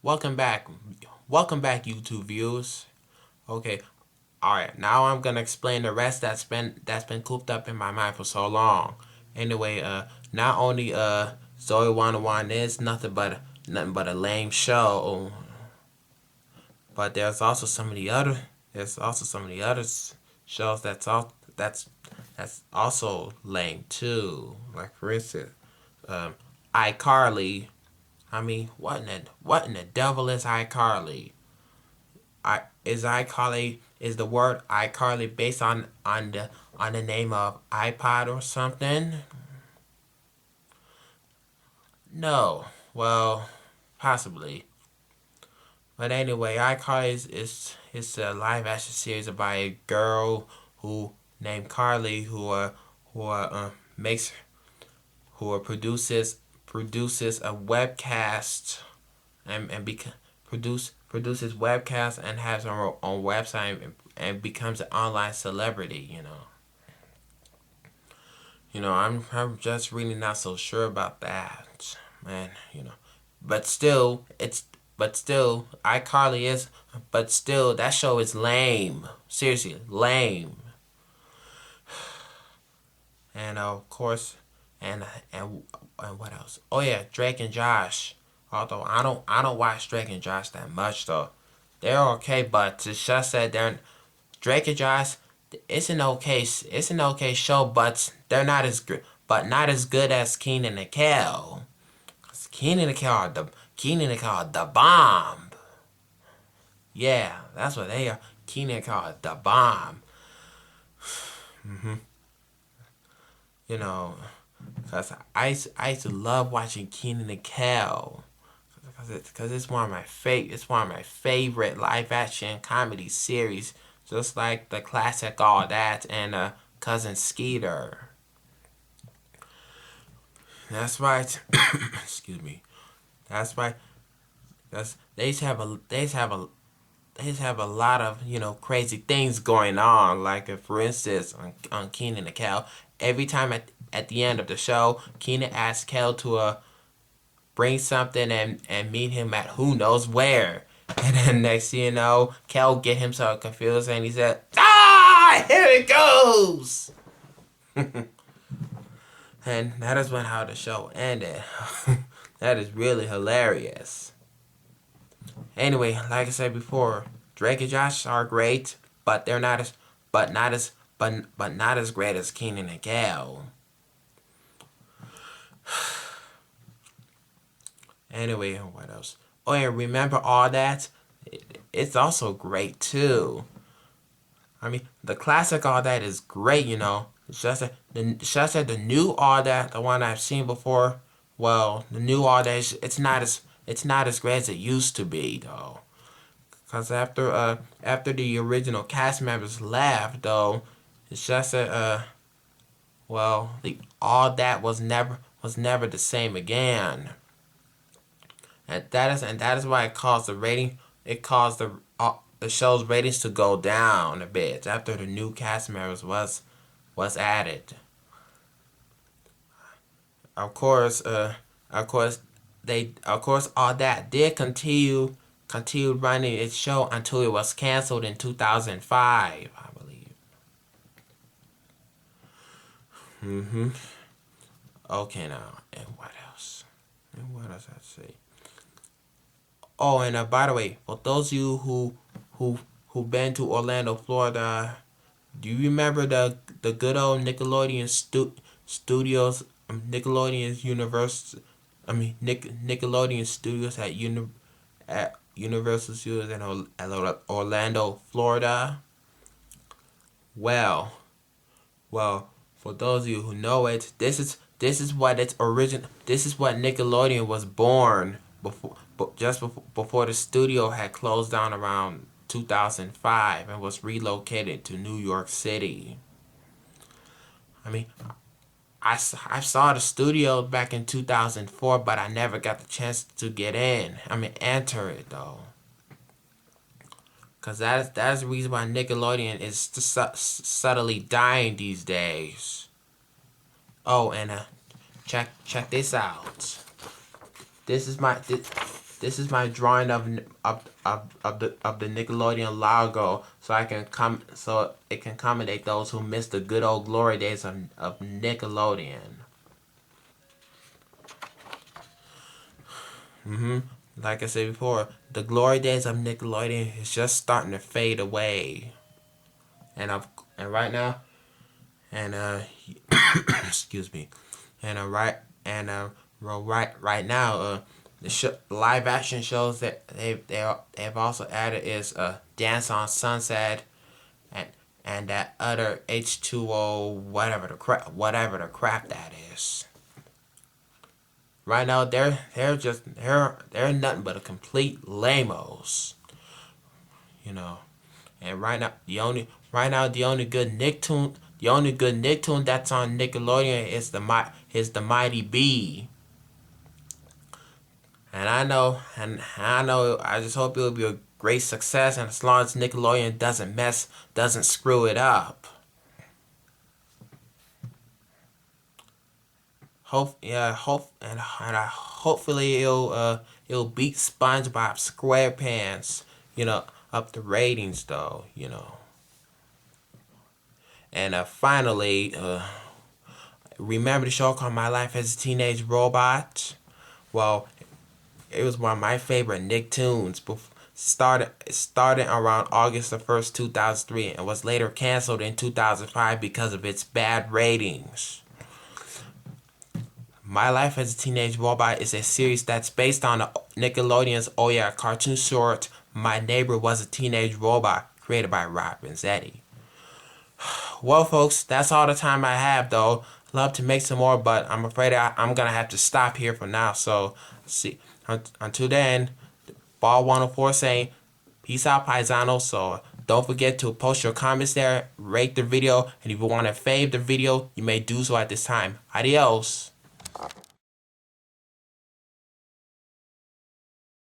welcome back. Welcome back, YouTube viewers. Okay, alright, now I'm gonna explain the rest that's been cooped up in my mind for so long. Anyway, not only Zoe 101 is nothing but a lame show, but there's also some of the other shows that's also lame too. Like for instance, iCarly. I mean, what in the devil is iCarly? Is the word iCarly based on the name of iPod or something? No. Well, possibly. But anyway, iCarly is a live action series about a girl who named Carly makes who produces a webcast and produces webcasts and has her own website and becomes an online celebrity. I'm just really not so sure about that, man. But still, iCarly is, but still, that show is lame. Seriously, lame. And of course, and and and what else? Oh yeah, Drake and Josh. Although I don't watch Drake and Josh that much though. They're okay, but it's just that they're Drake and Josh. It's an okay show, but they're not as good as Keenan and Kel. Keenan and Kel are the bomb. Yeah, that's what they are. Keenan and Kel are the bomb. You know, cause I used to love watching Keenan and Kel. Cause it's one of my favorite live action comedy series, just like the classic All That and Cousin Skeeter. That's right. Excuse me. That's right. Cause they just have a lot of crazy things going on. Like for instance, on Keenan and Kel, every time at the end of the show, Keenan asks Kel to bring something and meet him at who knows where. And then next thing you know, Kel get himself confused and he said, "Ah, here it goes." And that is how the show ended. That is really hilarious. Anyway, like I said before, Drake and Josh are great, but they're not as not as great as Keenan and Kel. Anyway, what else? Oh yeah, remember All That? It's also great too. I mean, the classic All That is great. It's just that the new All That, the one I've seen before, well, the new All That, it's not as great as it used to be though. Cause after the original cast members left though, it's just that well, the All That was never the same again. And that is why it caused the show's ratings to go down a bit after the new cast members was added. Of course, of course all that did continue running its show until it was canceled in 2005, I believe. Mhm. Okay now, and what else? And what else I say? Oh, and by the way, for those of you who've been to Orlando, Florida, do you remember the good old Nickelodeon studios, Nickelodeon's universe? I mean, Nickelodeon studios at Universal Studios in Orlando, Florida. Well, for those of you who know it, this is what its origin. This is what Nickelodeon was born before the studio had closed down around 2005 and was relocated to New York City. I mean, I saw the studio back in 2004, but I never got the chance to get in. I mean, enter it though. Because that is the reason why Nickelodeon is subtly dying these days. Oh, and check this out. This is my this is my drawing of the Nickelodeon logo, so it can accommodate those who miss the good old glory days of Nickelodeon. Like I said before, the glory days of Nickelodeon is just starting to fade away, and right now, and excuse me, and right now, the live action shows that they've also added is Dance on Sunset, and that other H2O whatever the crap that is. Right now they're nothing but a complete lamos, you know. And the only good Nicktoon that's on Nickelodeon is the Mighty Bee. And I know, I just hope it'll be a great success, and as long as Nickelodeon doesn't screw it up. Hopefully it'll beat SpongeBob SquarePants, up the ratings though, And finally, remember the show called My Life as a Teenage Robot? Well, it was one of my favorite Nicktoons. Started around August the 1st, 2003, and was later canceled in 2005 because of its bad ratings. My Life as a Teenage Robot is a series that's based on Nickelodeon's Oh Yeah cartoon short My Neighbor Was a Teenage Robot, created by Rob Benzetti. Well, folks, that's all the time I have, though. Love to make some more, but I'm afraid I'm going to have to stop here for now. So, see, until then, Ball 104 saying, peace out, paisano. So, don't forget to post your comments there, rate the video, and if you want to fave the video, you may do so at this time. Adios.